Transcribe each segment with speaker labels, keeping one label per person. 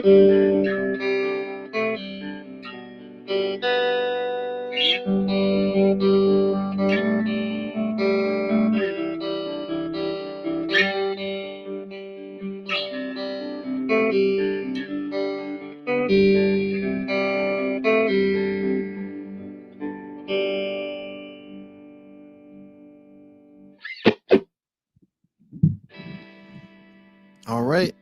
Speaker 1: All right.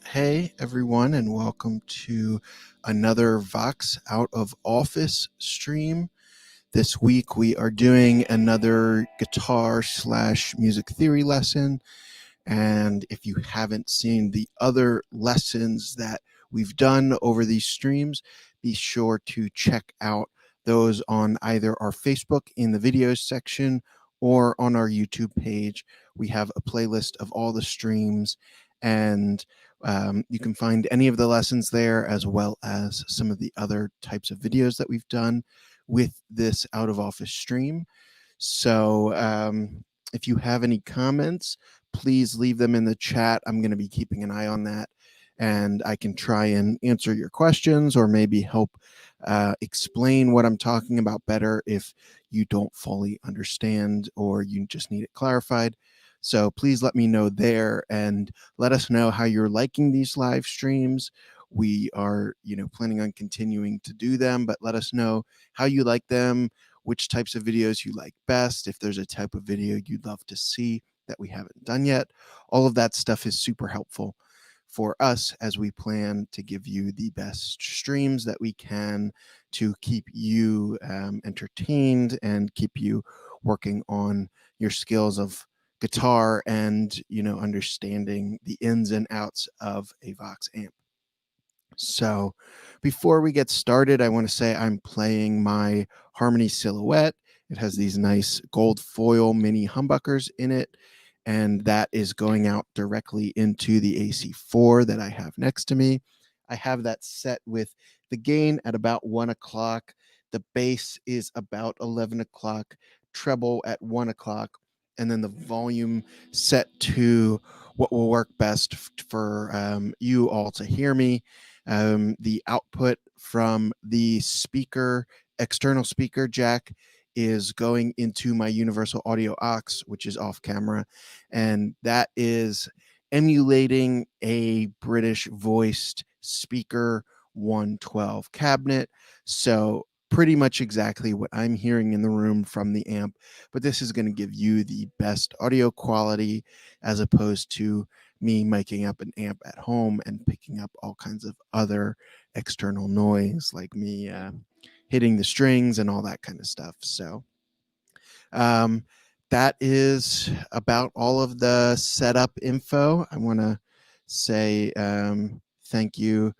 Speaker 1: Hey, everyone, and welcome to another VOX Out of Office stream. This week, we are doing another guitar/music theory lesson. And if you haven't seen the other lessons that we've done over these streams, be sure to check out those on either our Facebook in the videos section or on our YouTube page. We have a playlist of all the streams, and you can find any of the lessons there, as well as some of the other types of videos that we've done with this out of office stream. So if you have any comments, please leave them in the chat. I'm going to be keeping an eye on that, and I can try and answer your questions or maybe help explain what I'm talking about better if you don't fully understand or you just need it clarified. So please let me know there and let us know how you're liking these live streams. We are, planning on continuing to do them, but let us know how you like them, which types of videos you like best, if there's a type of video you'd love to see that we haven't done yet. All of that stuff is super helpful for us as we plan to give you the best streams that we can to keep you entertained and keep you working on your skills of guitar and, understanding the ins and outs of a Vox amp. So before we get started, I want to say I'm playing my Harmony Silhouette. It has these nice gold foil mini humbuckers in it, and that is going out directly into the AC4 that I have next to me. I have that set with the gain at about 1 o'clock. The bass is about 11 o'clock, treble at 1 o'clock, and then the volume set to what will work best for you all to hear me. The output from the external speaker jack is going into my universal audio aux, which is off camera. And that is emulating a British voiced speaker 112 cabinet. So pretty much exactly what I'm hearing in the room from the amp, but this is going to give you the best audio quality as opposed to me miking up an amp at home and picking up all kinds of other external noise, like me hitting the strings and all that kind of stuff. So that is about all of the setup info. I want to say thank you,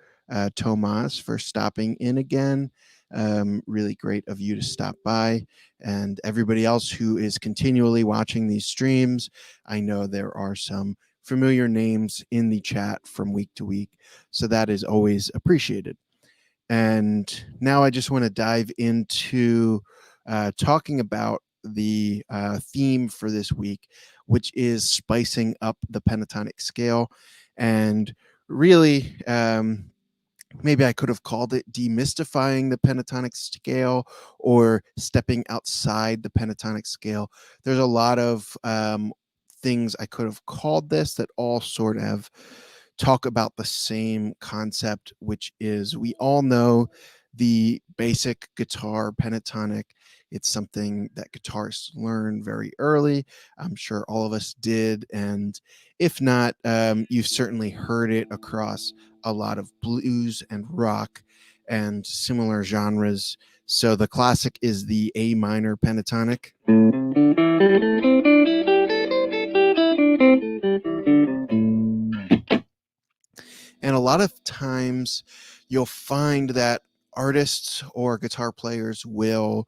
Speaker 1: Tomas, for stopping in again. Really great of you to stop by, and everybody else who is continually watching these streams. I know there are some familiar names in the chat from week to week, so that is always appreciated. And now I just want to dive into talking about the theme for this week, which is spicing up the pentatonic scale. And really, maybe I could have called it demystifying the pentatonic scale or stepping outside the pentatonic scale. There's a lot of things I could have called this that all sort of talk about the same concept, which is we all know the basic guitar pentatonic. It's something that guitarists learn very early. I'm sure all of us did. And if not, you've certainly heard it across a lot of blues and rock and similar genres. So the classic is the A minor pentatonic. And a lot of times you'll find that artists or guitar players will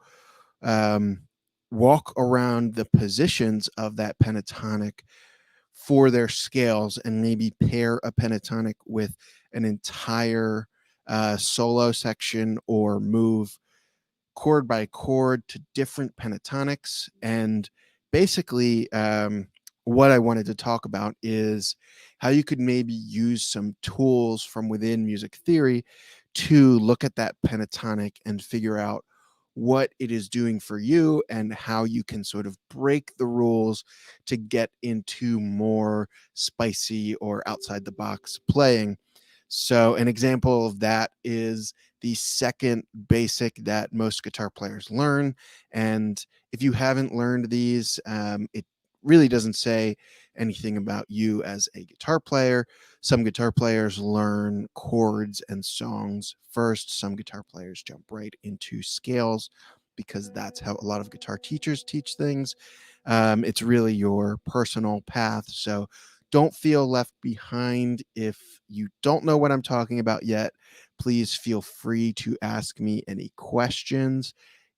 Speaker 1: walk around the positions of that pentatonic for their scales and maybe pair a pentatonic with an entire solo section or move chord by chord to different pentatonics. And basically, what I wanted to talk about is how you could maybe use some tools from within music theory to look at that pentatonic and figure out what it is doing for you and how you can sort of break the rules to get into more spicy or outside the box playing. So, an example of that is the second basic that most guitar players learn. And if you haven't learned these, it really doesn't say anything about you as a guitar player. Some guitar players learn chords and songs first. Some guitar players jump right into scales because that's how a lot of guitar teachers teach things. It's really your personal path. So don't feel left behind. If you don't know what I'm talking about yet, please feel free to ask me any questions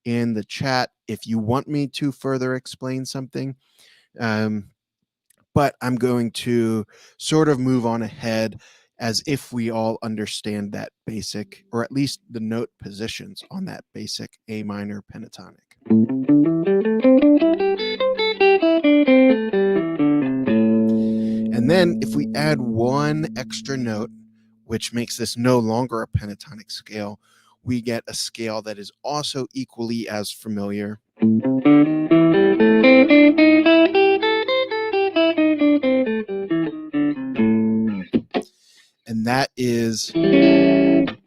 Speaker 1: in the chat if you want me to further explain something. Um, but I'm going to sort of move on ahead as if we all understand that basic, or at least the note positions on that basic A minor pentatonic. And then if we add one extra note, which makes this no longer a pentatonic scale, we get a scale that is also equally as familiar. And that is the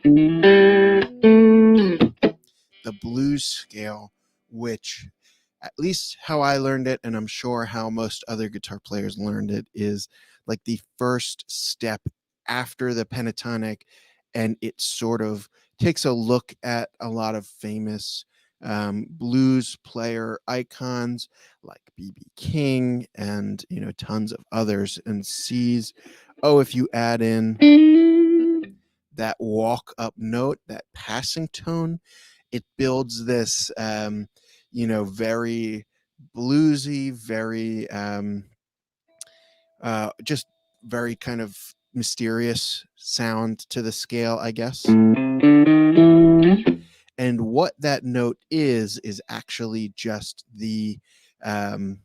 Speaker 1: blues scale, which, at least how I learned it, and I'm sure how most other guitar players learned it, is like the first step after the pentatonic, and it sort of takes a look at a lot of famous blues player icons like B.B. King and tons of others, and sees, oh, if you add in that walk up note, that passing tone, it builds this very bluesy, very just very kind of mysterious sound to the scale, I guess. And what that note is actually just the tritone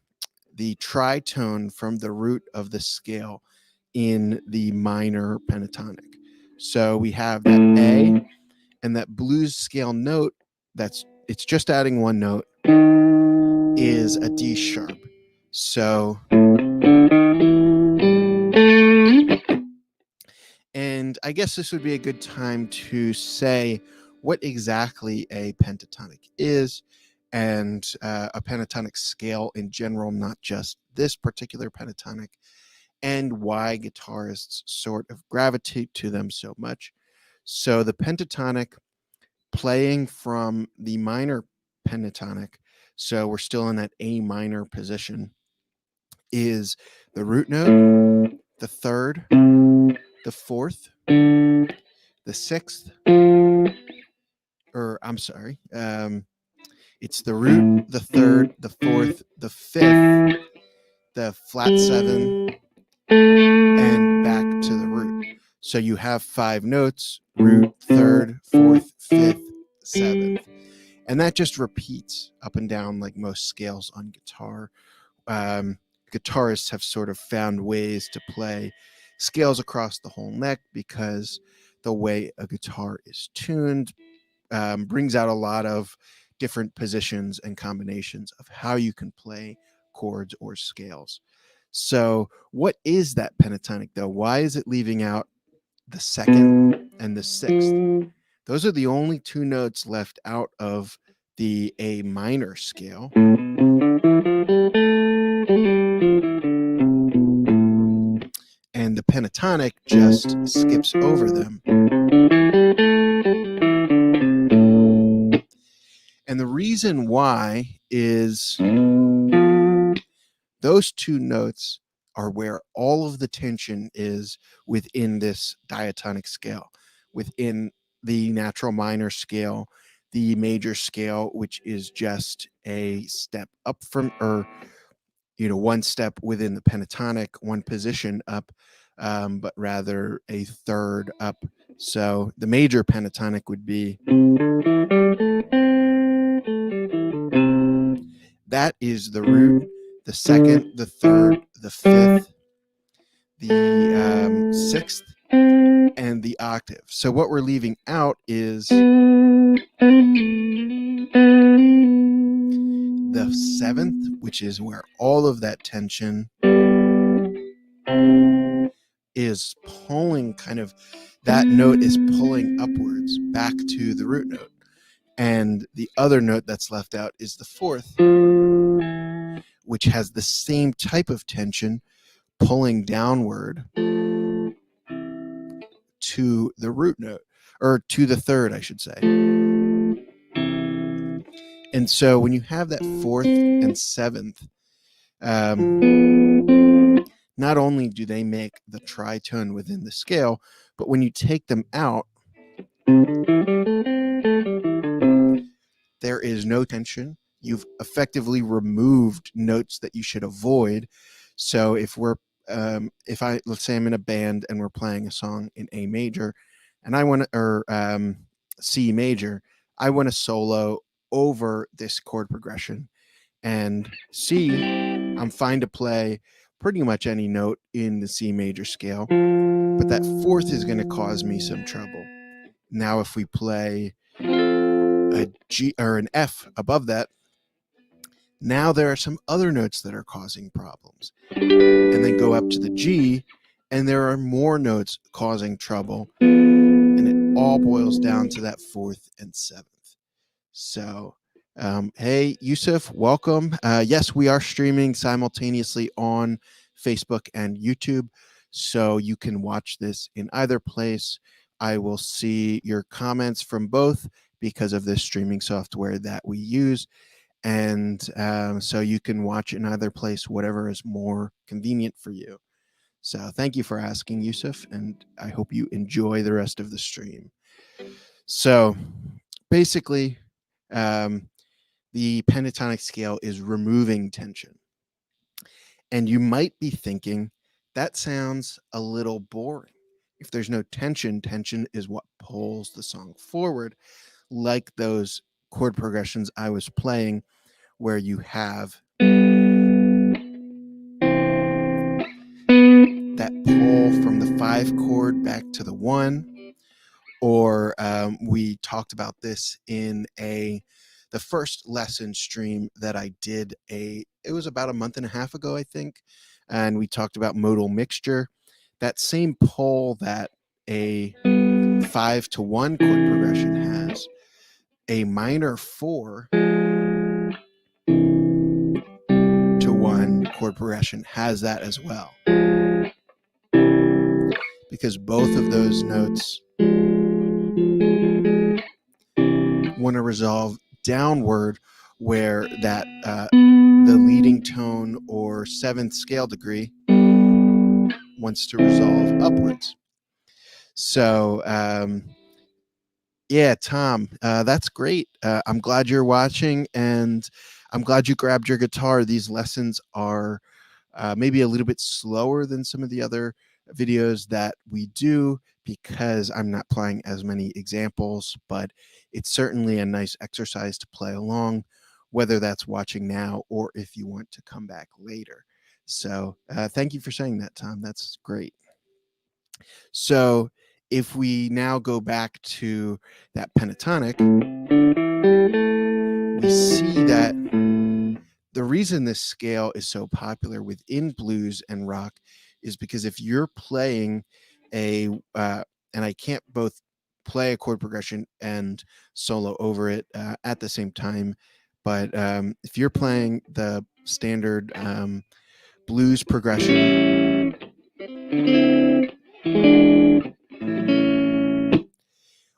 Speaker 1: from the root of the scale in the minor pentatonic. So we have that A, and that blues scale note, it's just adding one note, is a D sharp. So, and I guess this would be a good time to say what exactly a pentatonic is, and a pentatonic scale in general, not just this particular pentatonic, and why guitarists sort of gravitate to them so much. So the pentatonic, playing from the minor pentatonic, so we're still in that A minor position, is the root note, the third, the fourth, the sixth, or I'm sorry, it's the root, the third, the fourth, the fifth, the flat seven, and back to the root. So you have 5 notes: root, third, fourth, fifth, seventh. And that just repeats up and down like most scales on guitar. Guitarists have sort of found ways to play scales across the whole neck because the way a guitar is tuned brings out a lot of different positions and combinations of how you can play chords or scales. So, what is that pentatonic though? Why is it leaving out the second and the sixth? Those are the only 2 notes left out of the A minor scale. And the pentatonic just skips over them. And the reason why is those 2 notes are where all of the tension is within this diatonic scale, within the natural minor scale, the major scale, which is just a step up from, or one step within the pentatonic, one position up, but rather a third up. So the major pentatonic would be, that is the root, the second, the third, the fifth, the sixth, and the octave. So what we're leaving out is the seventh, which is where all of that tension is pulling, kind of that note is pulling upwards back to the root note. And the other note that's left out is the fourth, which has the same type of tension pulling downward to the root note, or to the third, I should say. And so when you have that fourth and seventh, not only do they make the tritone within the scale, but when you take them out, there is no tension. You've effectively removed notes that you should avoid. So if let's say I'm in a band and we're playing a song in A major, and I want to, or C major, I want to solo over this chord progression. And C, I'm fine to play pretty much any note in the C major scale, but that fourth is going to cause me some trouble. Now, if we play a G or an F above that, now there are some other notes that are causing problems. And then go up to the G, and there are more notes causing trouble. And it all boils down to that fourth and seventh. So, hey, Yusuf, welcome. Yes, we are streaming simultaneously on Facebook and YouTube, so you can watch this in either place. I will see your comments from both because of this streaming software that we use. And so you can watch in either place, whatever is more convenient for you. So thank you for asking, Yusuf, and I hope you enjoy the rest of the stream. So basically, the pentatonic scale is removing tension. And you might be thinking, that sounds a little boring. If there's no tension, tension is what pulls the song forward, like those chord progressions I was playing where you have that pull from the 5 chord back to the 1. Or we talked about this in the first lesson stream that I did it was about a month and a half ago, I think. And we talked about modal mixture. That same pull that a 5 to 1 chord progression has, a minor 4 to 1 chord progression has that as well. Because both of those notes want to resolve downward, where that the leading tone or 7th scale degree wants to resolve upwards. So yeah, Tom, that's great. I'm glad you're watching, and I'm glad you grabbed your guitar. These lessons are maybe a little bit slower than some of the other videos that we do because I'm not playing as many examples, but it's certainly a nice exercise to play along, whether that's watching now or if you want to come back later. So thank you for saying that, Tom. That's great. So if we now go back to that pentatonic, we see that the reason this scale is so popular within blues and rock is because if you're playing and I can't both play a chord progression and solo over it at the same time, but if you're playing the standard blues progression,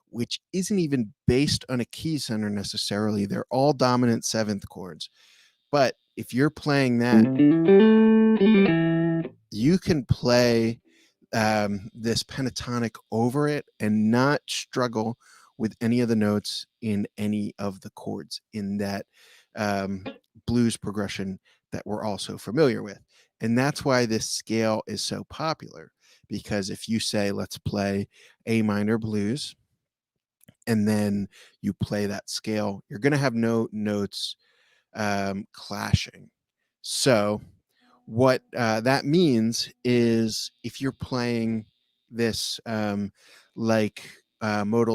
Speaker 1: which isn't even based on a key center necessarily, they're all dominant 7th chords. But if you're playing that, you can play this pentatonic over it and not struggle with any of the notes in any of the chords in that blues progression that we're also familiar with. And that's why this scale is so popular, because if you say, let's play A minor blues, and then you play that scale, you're going to have no notes clashing. So what that means is if you're playing this modal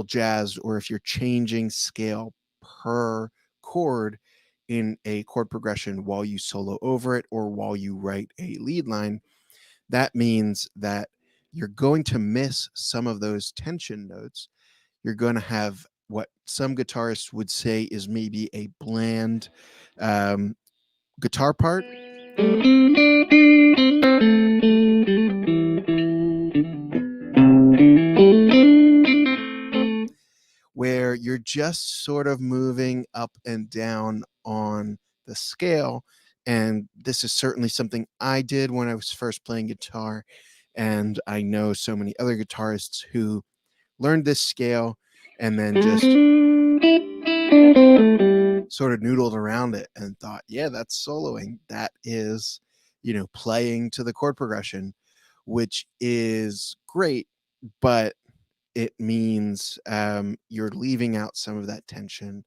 Speaker 1: jazz, or if you're changing scale per chord in a chord progression while you solo over it or while you write a lead line, that means that you're going to miss some of those tension notes. You're going to have what some guitarists would say is maybe a bland guitar part, where you're just sort of moving up and down on the scale. And this is certainly something I did when I was first playing guitar. And I know so many other guitarists who learned this scale and then just sort of noodled around it and thought, yeah, that's soloing. That is, playing to the chord progression, which is great, but it means you're leaving out some of that tension.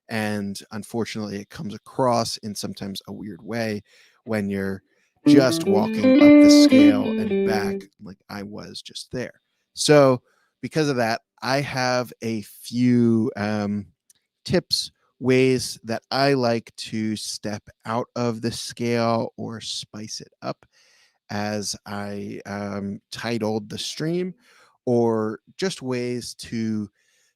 Speaker 1: And unfortunately, it comes across in sometimes a weird way when you're just walking up the scale and back, like I was just there. So, because of that, I have a few tips, ways that I like to step out of the scale or spice it up, as I titled the stream, or just ways to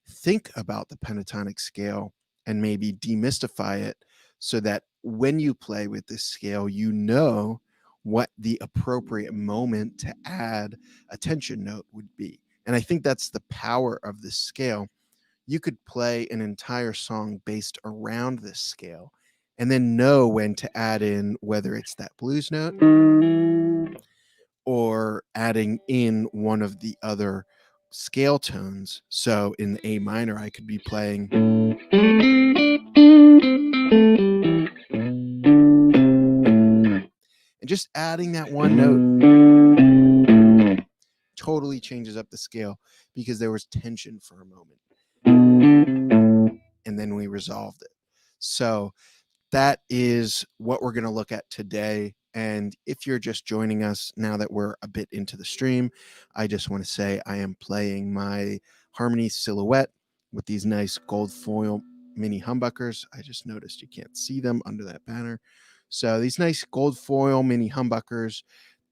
Speaker 1: think about the pentatonic scale and maybe demystify it, so that when you play with this scale, you know what the appropriate moment to add a tension note would be. And I think that's the power of this scale. You could play an entire song based around this scale and then know when to add in whether it's that blues note or adding in one of the other scale tones. So in the A minor, I could be playing and just adding that one note totally changes up the scale, because there was tension for a moment and then we resolved it. So that is what we're going to look at today. And if you're just joining us now that we're a bit into the stream, I just want to say I am playing my Harmony Silhouette with these nice gold foil mini humbuckers. I just noticed you can't see them under that banner. So these nice gold foil mini humbuckers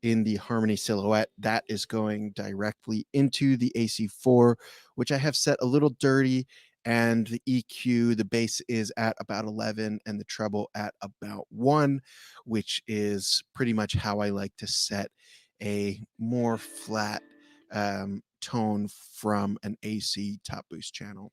Speaker 1: in the Harmony Silhouette, that is going directly into the AC4, which I have set a little dirty. And the EQ, the bass is at about 11 and the treble at about 1, which is pretty much how I like to set a more flat tone from an AC top boost channel.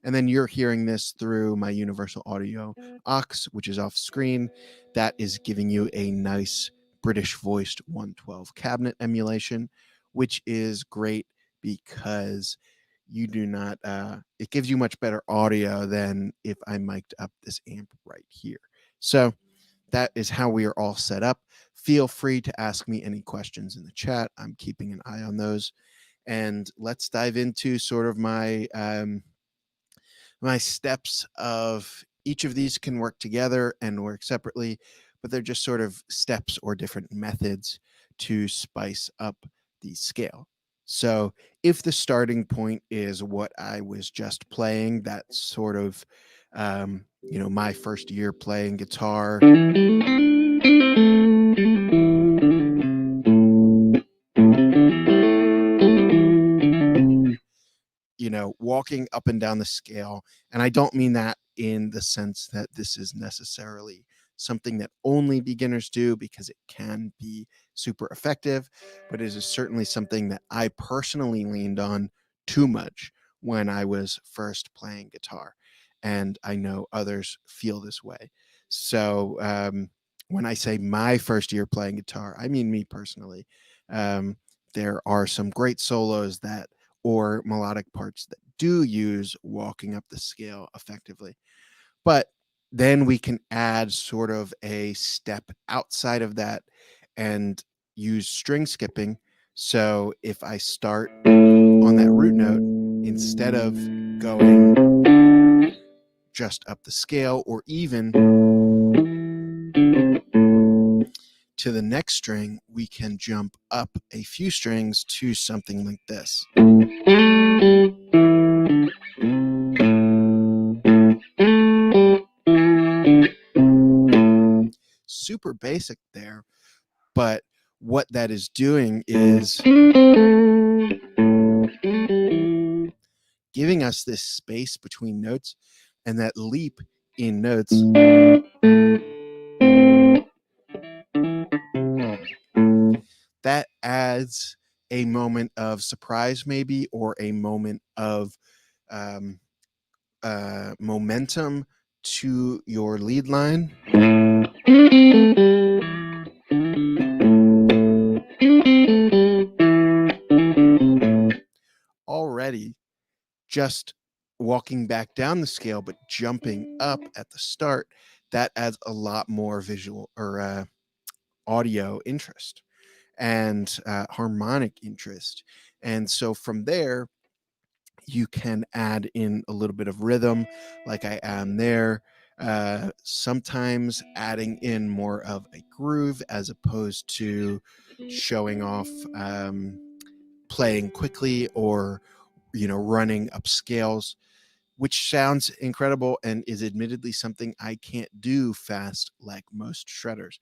Speaker 1: And then you're hearing this through my universal audio aux, which is off screen. That is giving you a nice British voiced 112 cabinet emulation, which is great because you do not, it gives you much better audio than if I mic'd up this amp right here. So that is how we are all set up. Feel free to ask me any questions in the chat. I'm keeping an eye on those. And let's dive into sort of my my steps of each of these can work together and work separately, but they're just sort of steps or different methods to spice up the scale. So if the starting point is what I was just playing, that sort of, my first year playing guitar, walking up and down the scale. And I don't mean that in the sense that this is necessarily something that only beginners do, because it can be super effective, but it is certainly something that I personally leaned on too much when I was first playing guitar. And I know others feel this way. So when I say my first year playing guitar, I mean me personally. There are some great solos that, or melodic parts that do use walking up the scale effectively. But then we can add sort of a step outside of that and use string skipping. So if I start on that root note, instead of going just up the scale or even to the next string, we can jump up a few strings to something like this. Super basic there, but what that is doing is giving us this space between notes, and that leap in notes that adds a moment of surprise, maybe, or a moment of momentum to your lead line. Already, just walking back down the scale, but jumping up at the start, that adds a lot more visual or audio interest and harmonic interest. And so from there, you can add in a little bit of rhythm, like I am there. Sometimes adding in more of a groove as opposed to showing off playing quickly or running up scales, which sounds incredible and is admittedly something I can't do fast like most shredders.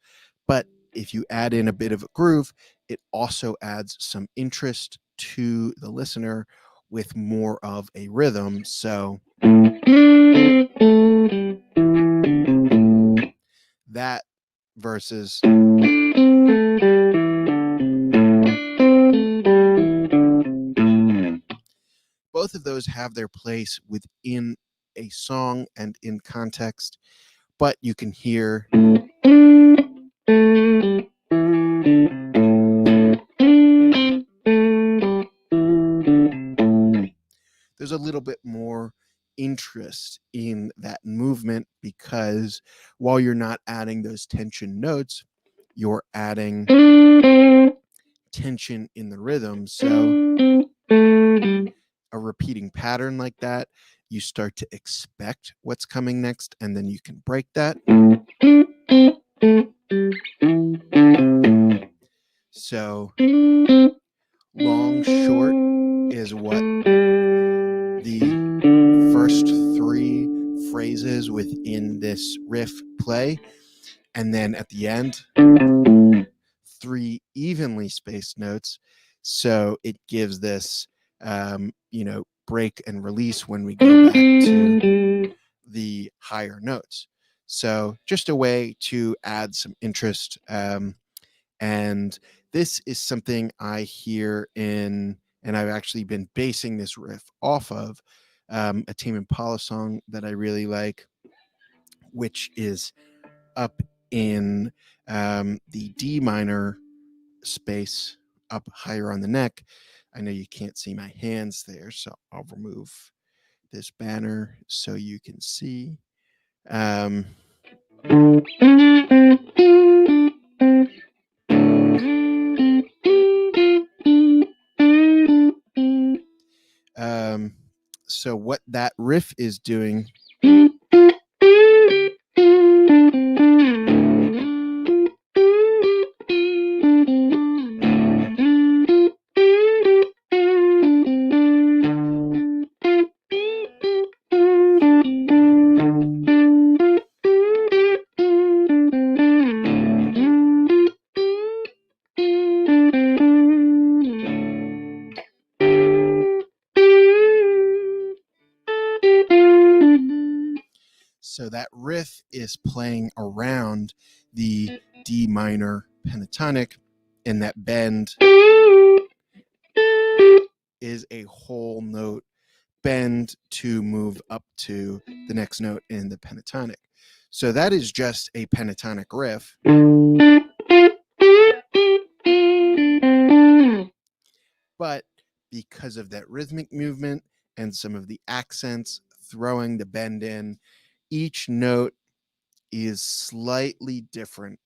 Speaker 1: But if you add in a bit of a groove, it also adds some interest to the listener with more of a rhythm. So that versus both of those have their place within a song and in context, but you can hear there's a little bit more interest in that movement, because while you're not adding those tension notes, you're adding tension in the rhythm. So a repeating pattern like that, you start to expect what's coming next, and then you can break that. So long, short is what the first three phrases within this riff play. And then at the end, three evenly spaced notes. So it gives this, break and release when we go back to the higher notes. So just a way to add some interest. And this is something I hear in, and I've actually been basing this riff off of a Tame Impala song that I really like, which is up in the D minor space, up higher on the neck. I know you can't see my hands there, so I'll remove this banner so you can see. So what that riff is doing So that riff is playing around the D minor pentatonic, and that bend is a whole note bend to move up to the next note in the pentatonic. So that is just a pentatonic riff. But because of that rhythmic movement and some of the accents throwing the bend in, each note is slightly different.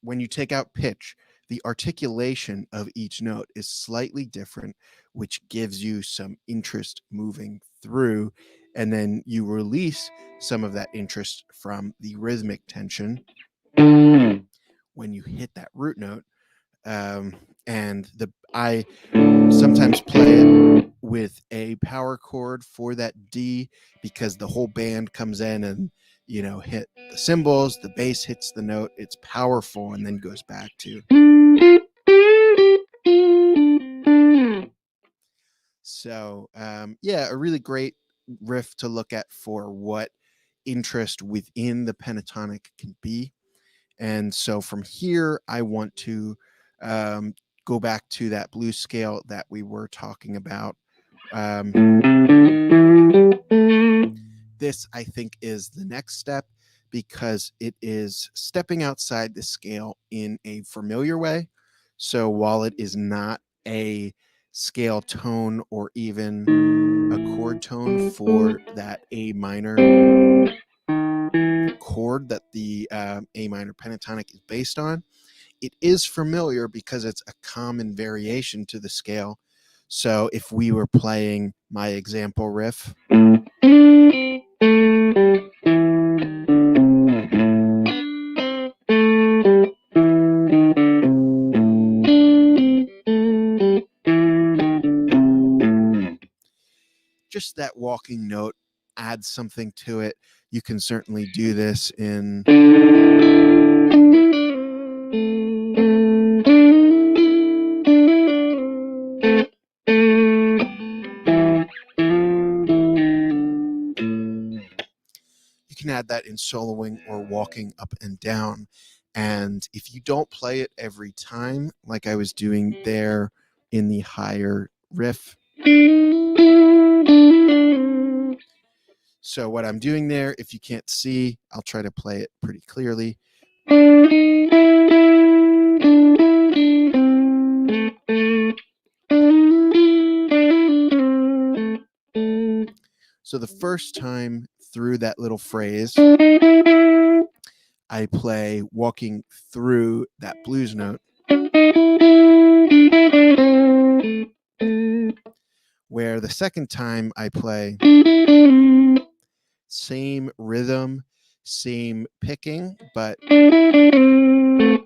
Speaker 1: When you take out pitch, the articulation of each note is slightly different, which gives you some interest moving through. And then you release some of that interest from the rhythmic tension when you hit that root note. And I sometimes play it with a power chord for that D, because the whole band comes in and hit the cymbals, the bass hits the note, it's powerful, and then goes back to. So yeah, a really great riff to look at for what interest within the pentatonic can be. And so from here, I want to go back to that blues scale that we were talking about. This, I think, is the next step, because it is stepping outside the scale in a familiar way. So while it is not a scale tone or even a chord tone for that A minor chord that the A minor pentatonic is based on, it is familiar because it's a common variation to the scale. So if we were playing my example riff, just that walking note adds something to it. You can certainly do this in you can add that in soloing or walking up and down. And if you don't play it every time, like I was doing there in the higher riff, so what I'm doing there, if you can't see, I'll try to play it pretty clearly. So the first time through that little phrase, I play walking through that blues note, where the second time I play same rhythm, same picking, but I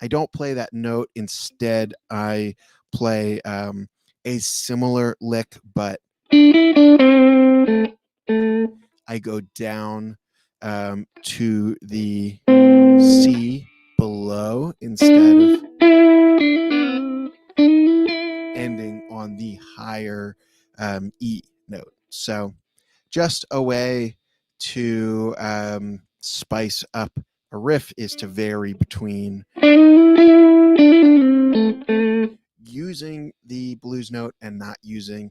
Speaker 1: don't play that note. Instead, I play a similar lick, but I go down to the C below instead of ending on the higher E note. So just a way to spice up a riff is to vary between using the blues note and not using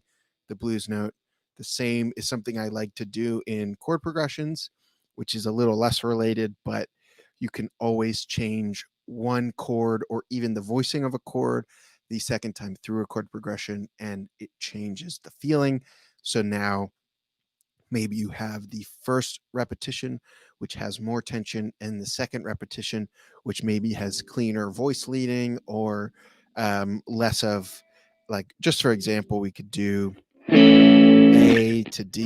Speaker 1: the blues note. The same is something I like to do in chord progressions, which is a little less related, but you can always change one chord or even the voicing of a chord the second time through a chord progression, and it changes the feeling. So now maybe you have the first repetition, which has more tension, and the second repetition, which maybe has cleaner voice leading or less of, like, just for example, we could do A to D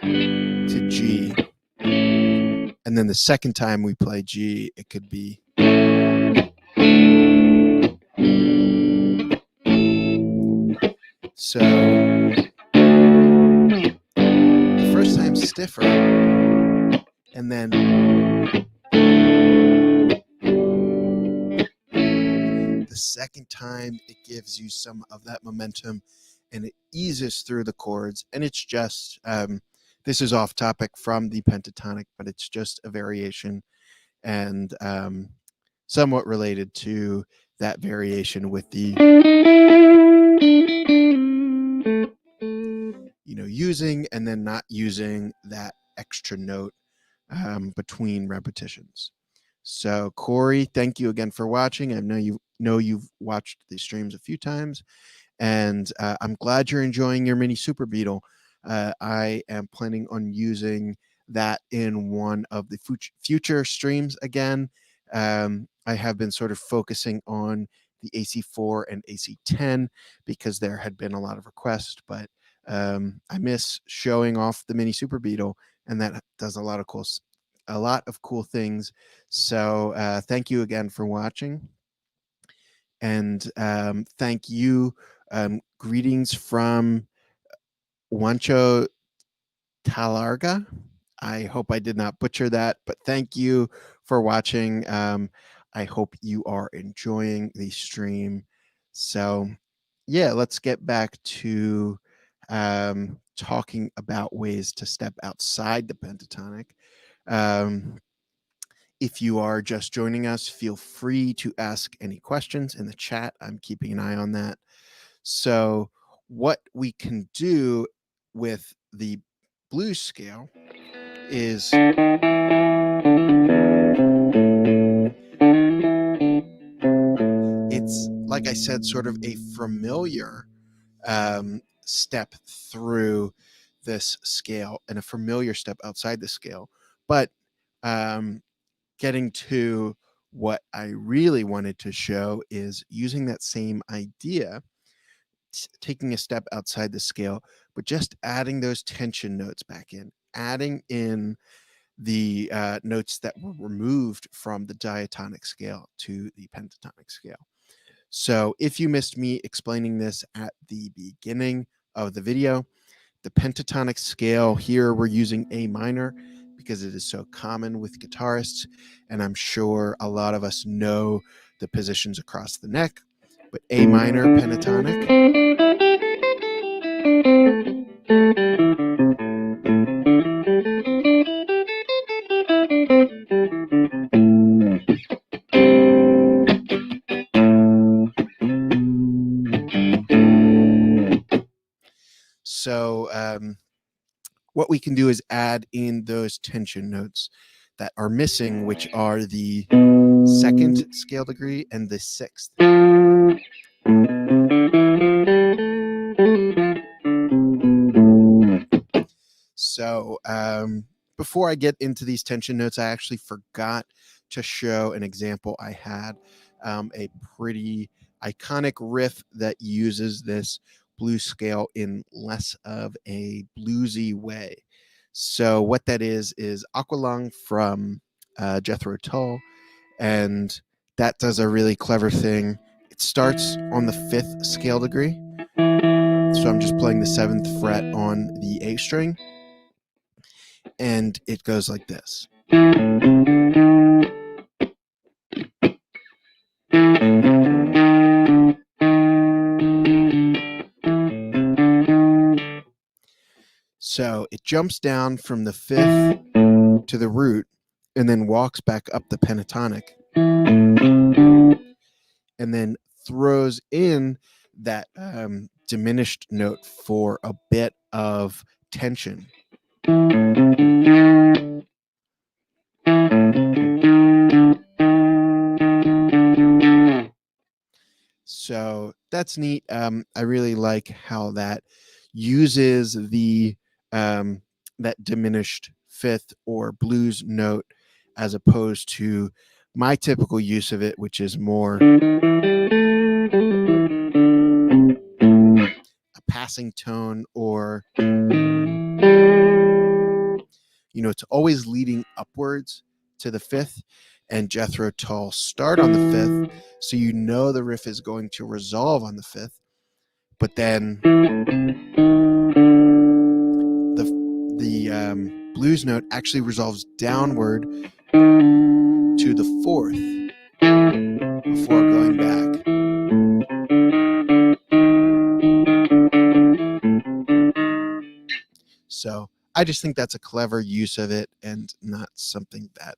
Speaker 1: to G. And then the second time we play G, it could be. So the first time stiffer, and then the second time it gives you some of that momentum and it eases through the chords. And it's just, this is off topic from the pentatonic, but it's just a variation and somewhat related to that variation with the, using and then not using that extra note between repetitions. So Corey, thank you again for watching. I know you've watched these streams a few times, and I'm glad you're enjoying your mini Super Beetle. I am planning on using that in one of the future streams again. I have been sort of focusing on the AC4 and AC10 because there had been a lot of requests, but I miss showing off the mini Super Beetle, and that does a lot of cool a lot of cool things. So thank you again for watching. And thank you. Greetings from Wancho Talarga. I hope I did not butcher that, but thank you for watching. I hope you are enjoying the stream. So, yeah, let's get back to talking about ways to step outside the pentatonic. If you are just joining us, feel free to ask any questions in the chat. I'm keeping an eye on that. So, what we can do with the blues scale is it's, like I said, sort of a familiar step through this scale and a familiar step outside the scale. But getting to what I really wanted to show is using that same idea, taking a step outside the scale, but just adding those tension notes back in, adding in the notes that were removed from the diatonic scale to the pentatonic scale. So if you missed me explaining this at the beginning of the video, the pentatonic scale here, we're using A minor because it is so common with guitarists, and I'm sure a lot of us know the positions across the neck, but A minor pentatonic. So what we can do is add in those tension notes that are missing, which are the second scale degree and the sixth. So before I get into these tension notes, I actually forgot to show an example I had, a pretty iconic riff that uses this blues scale in less of a bluesy way. So what that is Aqualung from Jethro Tull, and that does a really clever thing. It starts on the fifth scale degree, so I'm just playing the seventh fret on the A string, and it goes like this. So it jumps down from the fifth to the root and then walks back up the pentatonic and then throws in that diminished note for a bit of tension. So that's neat. I really like how that uses the that diminished fifth or blues note as opposed to my typical use of it, which is more a passing tone, or it's always leading upwards to the fifth, and Jethro Tull start on the fifth, so the riff is going to resolve on the fifth, but then the blues note actually resolves downward to the fourth before going back. So I just think that's a clever use of it and not something that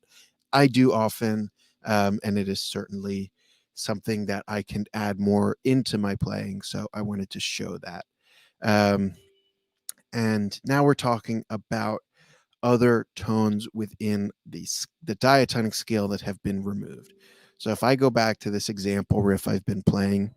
Speaker 1: I do often, and it is certainly something that I can add more into my playing, so I wanted to show that. And now we're talking about other tones within the diatonic scale that have been removed. So if I go back to this example riff I've been playing,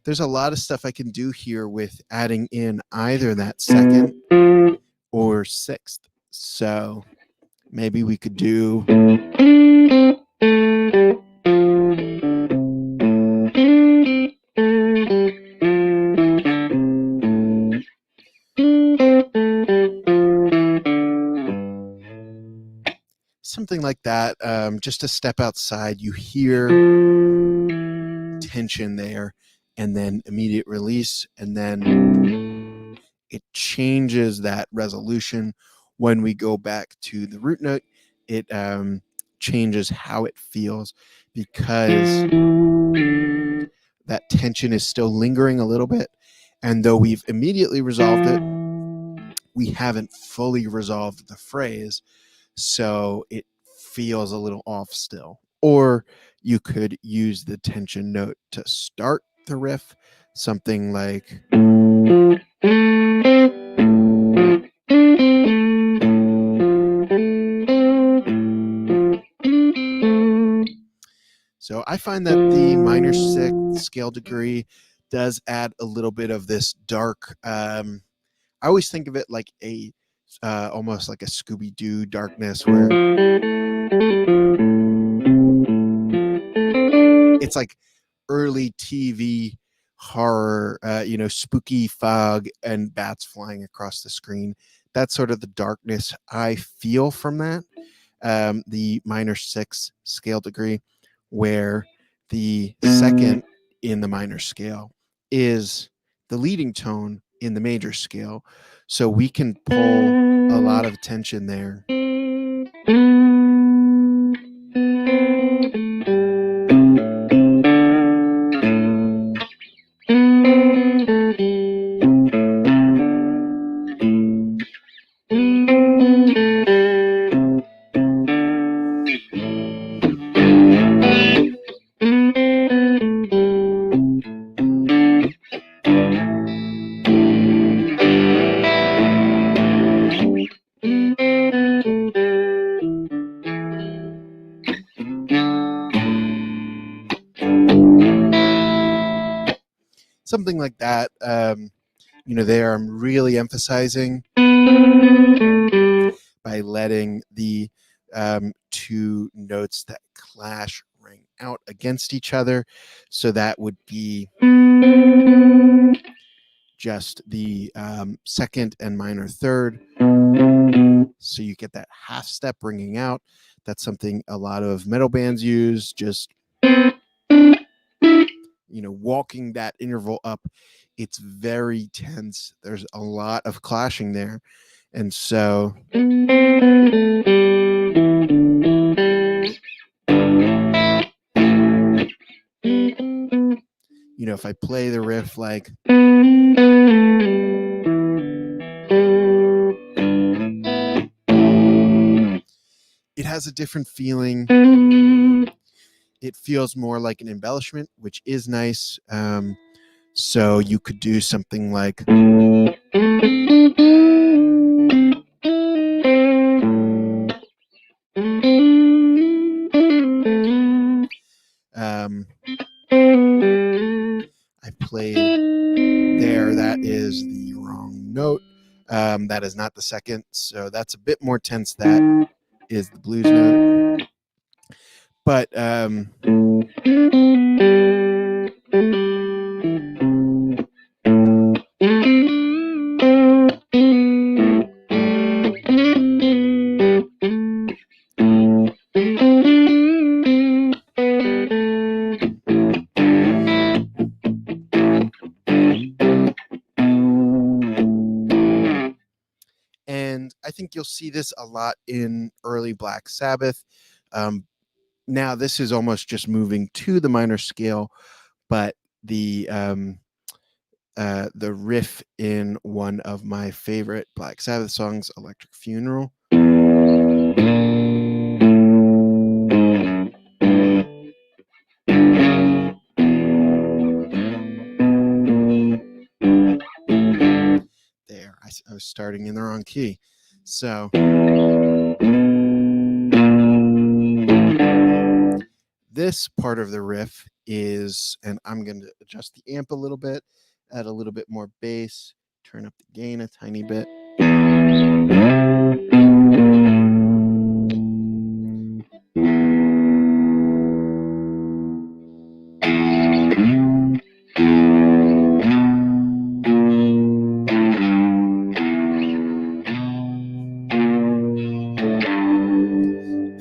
Speaker 1: there's a lot of stuff I can do here with adding in either that second or sixth. So maybe we could do something like that. Just a step outside, you hear tension there, and then immediate release, and then it changes that resolution. When we go back to the root note, it changes how it feels, because that tension is still lingering a little bit. And though we've immediately resolved it, we haven't fully resolved the phrase. So it feels a little off still. Or you could use the tension note to start the riff, something like. So I find that the minor sixth scale degree does add a little bit of this dark. I always think of it like a almost like a Scooby-Doo darkness, where it's like early TV horror, spooky fog and bats flying across the screen. That's sort of the darkness I feel from that. The minor sixth scale degree, where the second in the minor scale is the leading tone in the major scale. So we can pull a lot of tension there. Something like that. There I'm really emphasizing by letting the two notes that clash ring out against each other. So that would be just the second and minor third. So you get that half step ringing out. That's something a lot of metal bands use, just walking that interval up. It's very tense. There's a lot of clashing there. And so if I play the riff like, it has a different feeling. It feels more like an embellishment, which is nice. So you could do something like. I played there. That is the wrong note. That is not the second. So that's a bit more tense. That is the blues note. But I think you'll see this a lot in early Black Sabbath. Now this is almost just moving to the minor scale, but the riff in one of my favorite Black Sabbath songs, Electric Funeral. There, I was starting in the wrong key. So this part of the riff is, and I'm going to adjust the amp a little bit, add a little bit more bass, turn up the gain a tiny bit.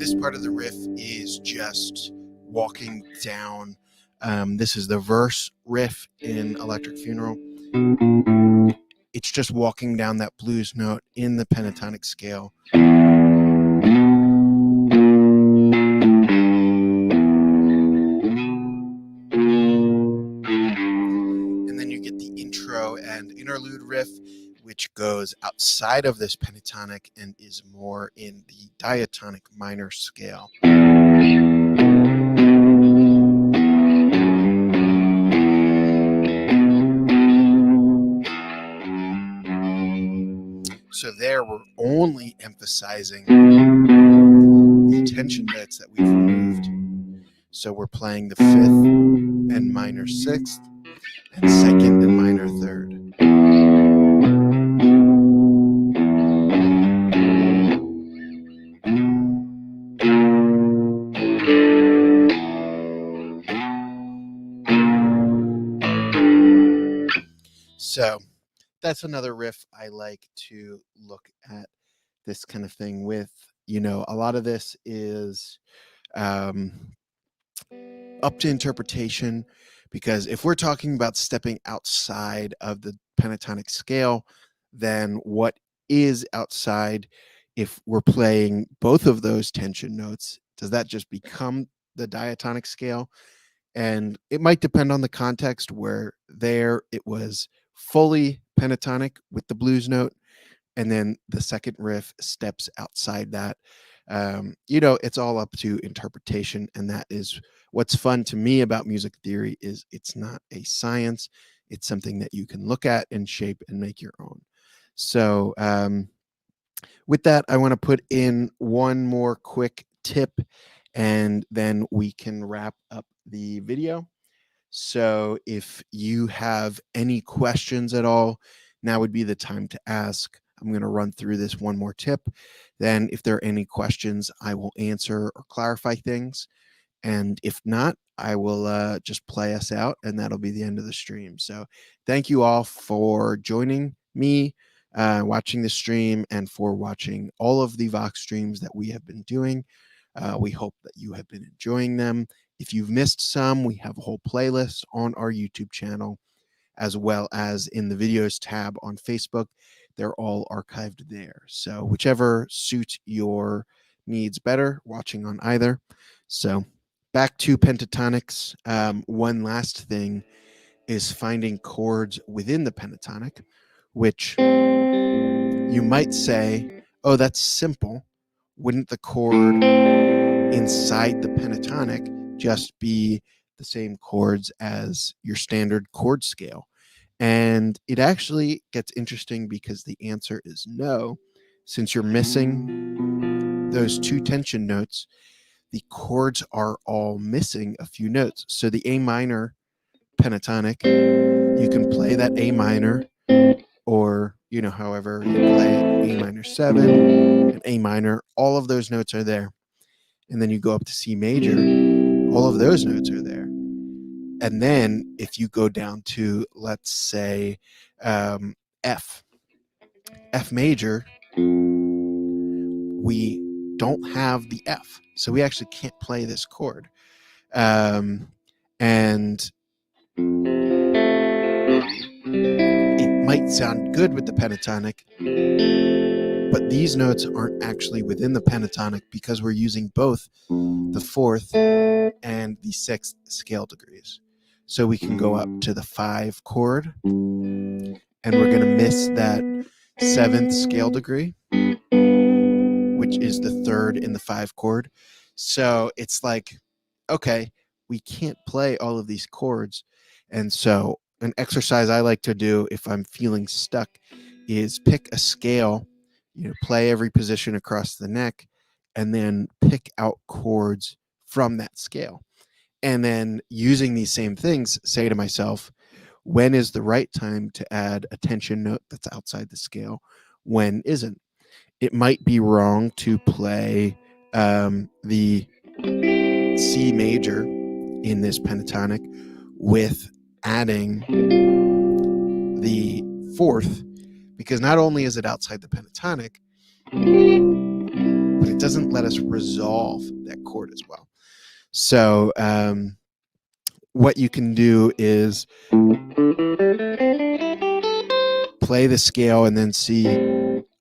Speaker 1: this part of the riff is just walking down. This is the verse riff in Electric Funeral. It's just walking down that blues note in the pentatonic scale. And then you get the intro and interlude riff, which goes outside of this pentatonic and is more in the diatonic minor scale. So there we're only emphasizing the tension notes that we've removed. So we're playing the 5th and minor 6th and 2nd and minor 3rd. So that's another riff I like to look at this kind of thing with. You know, a lot of this is up to interpretation, because if we're talking about stepping outside of the pentatonic scale, then what is outside, if we're playing both of those tension notes, does that just become the diatonic scale? And it might depend on the context, where there it was fully pentatonic with the blues note, and then the second riff steps outside that. You know, it's all up to interpretation, and that is what's fun to me about music theory. Is it's not a science, it's something that you can look at and shape and make your own. So with that, I want to put in one more quick tip, and then we can wrap up the video. So if you have any questions at all, now would be the time to ask. I'm going to run through this one more tip. Then if there are any questions, I will answer or clarify things. And if not, I will just play us out, and that'll be the end of the stream. So thank you all for joining me, watching the stream, and for watching all of the VOX streams that we have been doing. We hope that you have been enjoying them. If you've missed some, we have a whole playlist on our YouTube channel, as well as in the videos tab on Facebook. They're all archived there. So whichever suits your needs better, watching on either. So back to pentatonics. One last thing is finding chords within the pentatonic, which you might say, oh, that's simple. Wouldn't the chord inside the pentatonic just be the same chords as your standard chord scale? And it actually gets interesting, because the answer is no. Since you're missing those two tension notes, the chords are all missing a few notes. So the A minor pentatonic, you can play that A minor, or, you know, however you play it, A minor 7 and A minor, all of those notes are there. And then you go up to C major, all of those notes are there. And then if you go down to, let's say, F major, we don't have the F. So we actually can't play this chord. And it might sound good with the pentatonic, but these notes aren't actually within the pentatonic, because we're using both the 4th and the 6th scale degrees. So we can go up to the 5 chord, and we're going to miss that 7th scale degree, which is the 3rd in the 5 chord. So it's like, okay, we can't play all of these chords. And so an exercise I like to do if I'm feeling stuck is pick a scale, you know, play every position across the neck, and then pick out chords from that scale. And then using these same things, say to myself, when is the right time to add a tension note that's outside the scale? When isn't? It might be wrong to play the C major in this pentatonic with adding the 4th, because not only is it outside the pentatonic, but it doesn't let us resolve that chord as well. So what you can do is play the scale and then see,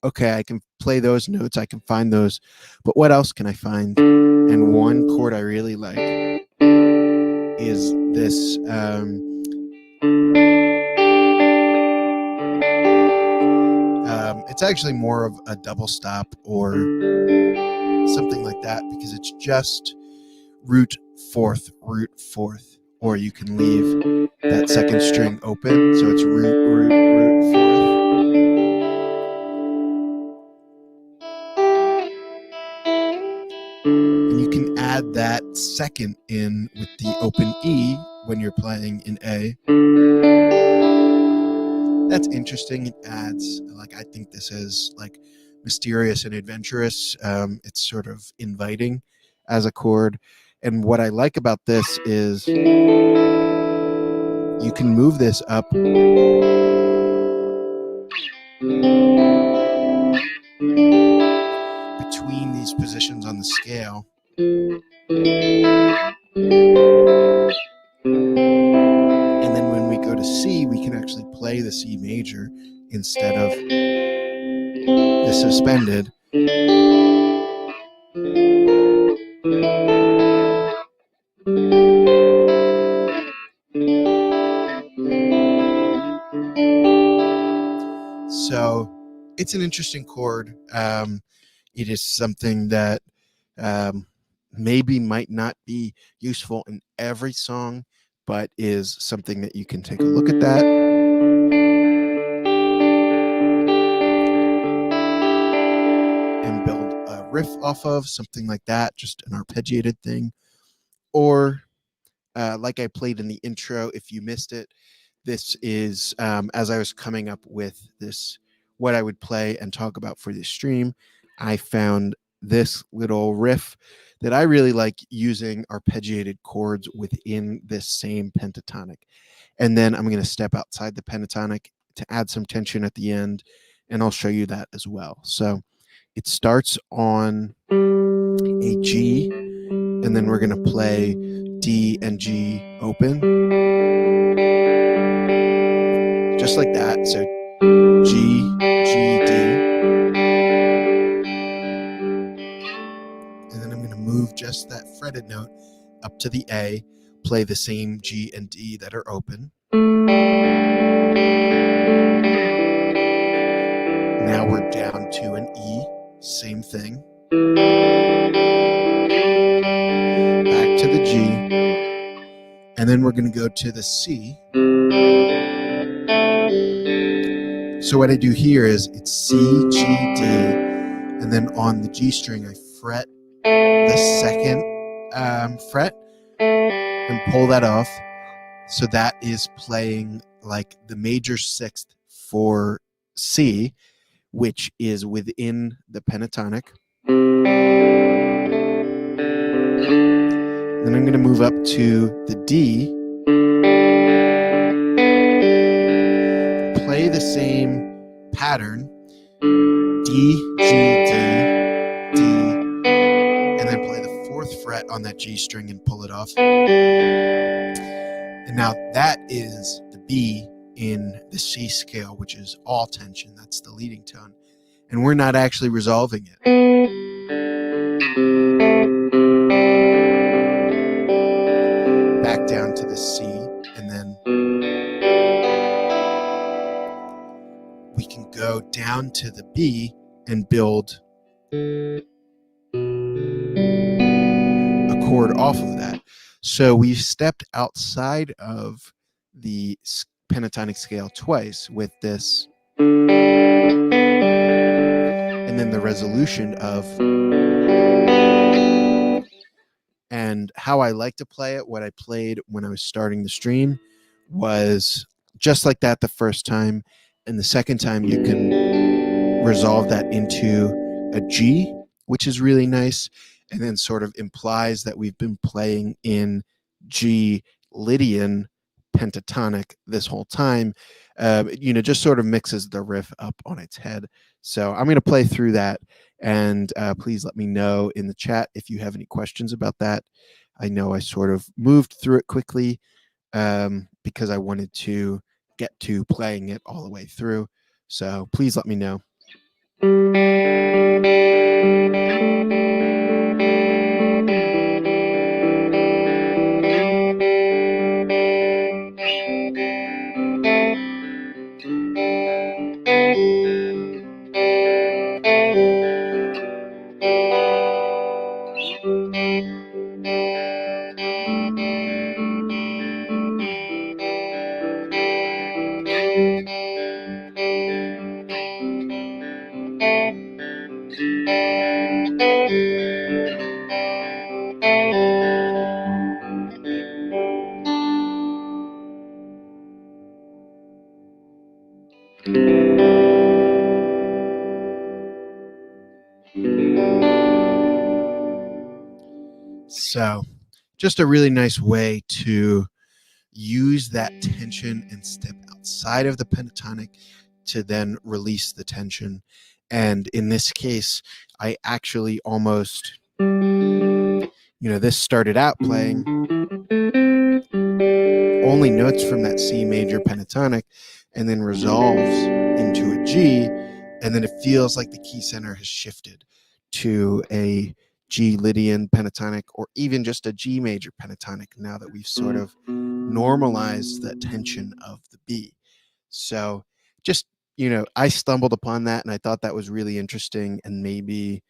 Speaker 1: okay, I can play those notes, I can find those, but what else can I find? And one chord I really like is this it's actually more of a double stop or something like that, because it's just root fourth, or you can leave that second string open, so it's root, fourth. And you can add that second in with the open E when you're playing in A. That's interesting. It adds, like, I think this is like mysterious and adventurous. It's sort of inviting as a chord. And what I like about this is you can move this up between these positions on the scale. And then when we go to C, we can actually play the C major instead of the suspended. So it's an interesting chord. It is something that maybe might not be useful in every song, but is something that you can take a look at that. And build a riff off of, something like that, just an arpeggiated thing. Or like I played in the intro, if you missed it, this is as I was coming up with this, what I would play and talk about for this stream, I found this little riff that I really like using arpeggiated chords within this same pentatonic. And then I'm going to step outside the pentatonic to add some tension at the end, and I'll show you that as well. So it starts on a G, and then we're going to play D and G open, just like that. So G, G, D, and then I'm going to move just that fretted note up to the A, play the same G and D that are open. Now we're down to an E, same thing. Back to the G, and then we're going to go to the C. So what I do here is it's C, G, D, and then on the G string I fret the second fret and pull that off. So that is playing like the major sixth for C, which is within the pentatonic. Then I'm going to move up to the D, play the same pattern, D, G, D, D, and then play the fourth fret on that G string and pull it off. And now that is the B in the C scale, which is all tension. That's the leading tone. And we're not actually resolving it. Back down to the C, and then we can go down to the B and build a chord off of that. So we've stepped outside of the pentatonic scale twice with this, and then the resolution of. And how I like to play it, what I played when I was starting the stream, was just like that the first time, and the second time you can resolve that into a G, which is really nice, and then sort of implies that we've been playing in G Lydian pentatonic this whole time. Just sort of mixes the riff up on its head. So I'm going to play through that, And please let me know in the chat if you have any questions about that. I know I sort of moved through it quickly because I wanted to get to playing it all the way through. So please let me know. So just a really nice way to use that tension and step outside of the pentatonic to then release the tension. And in this case, I actually almost, this started out playing only notes from that C major pentatonic and then resolves into a G. And then it feels like the key center has shifted to a G Lydian pentatonic or even just a G major pentatonic now that we've sort of normalized the tension of the B. So just, I stumbled upon that and I thought that was really interesting. And maybe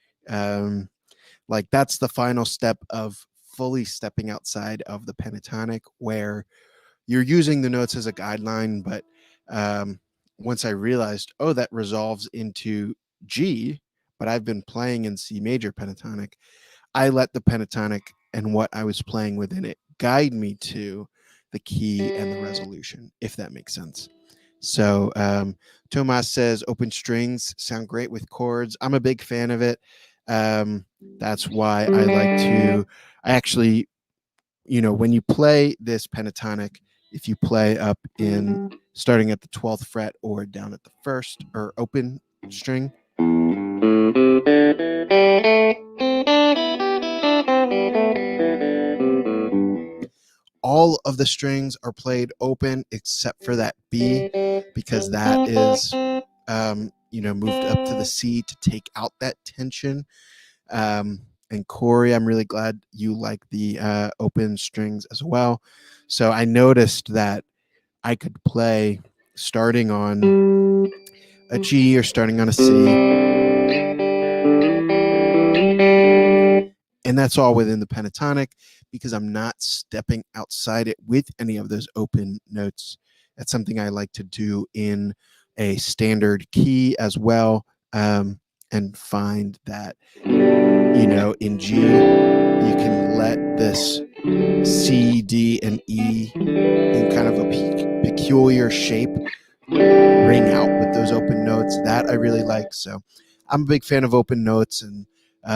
Speaker 1: like that's the final step of fully stepping outside of the pentatonic where you're using the notes as a guideline. But once I realized, oh, that resolves into G, but I've been playing in C major pentatonic, I let the pentatonic and what I was playing within it guide me to the key and the resolution, if that makes sense. So Tomas says open strings sound great with chords. I'm a big fan of it. That's why I like to, I actually, when you play this pentatonic, if you play up in starting at the 12th fret or down at the first or open string, all of the strings are played open except for that B, because that is moved up to the C to take out that tension. And Corey, I'm really glad you like the open strings as well. So I noticed that I could play starting on a G or starting on a C. And that's all within the pentatonic because I'm not stepping outside it with any of those open notes. That's something I like to do in a standard key as well, and find that, in G, you can let this C, D, and E in kind of a peculiar shape ring out with those open notes. That I really like. So I'm a big fan of open notes, and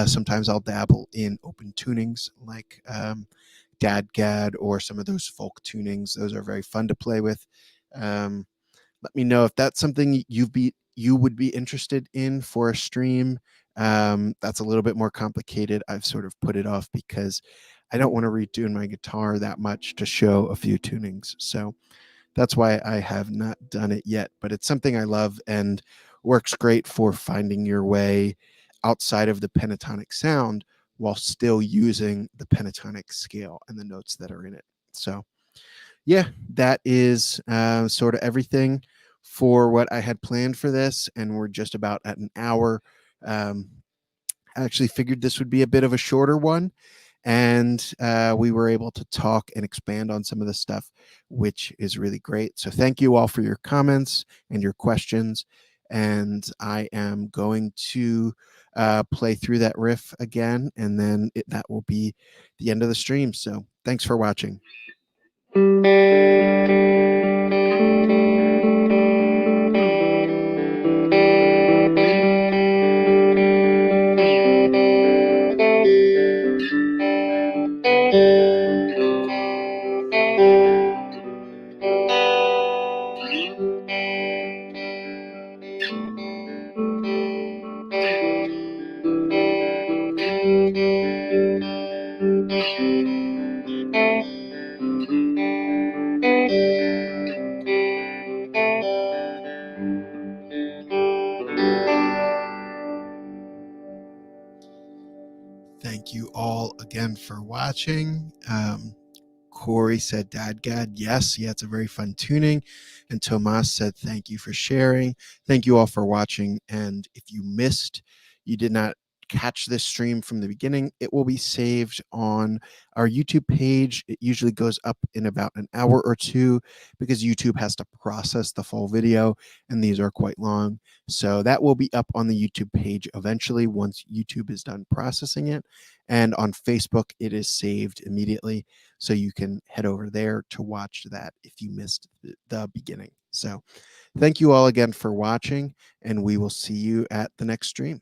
Speaker 1: sometimes I'll dabble in open tunings like Dadgad or some of those folk tunings. Those are very fun to play with. Let me know if that's something you would be interested in for a stream. That's a little bit more complicated. I've sort of put it off because I don't want to retune my guitar that much to show a few tunings. So that's why I have not done it yet, but it's something I love and works great for finding your way outside of the pentatonic sound while still using the pentatonic scale and the notes that are in it. So yeah, that is sort of everything for what I had planned for this. And we're just about at an hour. I actually figured this would be a bit of a shorter one. And we were able to talk and expand on some of the stuff, which is really great. So thank you all for your comments and your questions. And I am going to play through that riff again, and then that will be the end of the stream. So thanks for watching. for watching. Corey said, Dad God, yes. Yeah, it's a very fun tuning. And Tomas said, thank you for sharing. Thank you all for watching. And if you did not catch this stream from the beginning, it will be saved on our YouTube page. It usually goes up in about an hour or two because YouTube has to process the full video, and these are quite long. So that will be up on the YouTube page eventually once YouTube is done processing it. And on Facebook, it is saved immediately. So you can head over there to watch that if you missed the beginning. So thank you all again for watching, and we will see you at the next stream.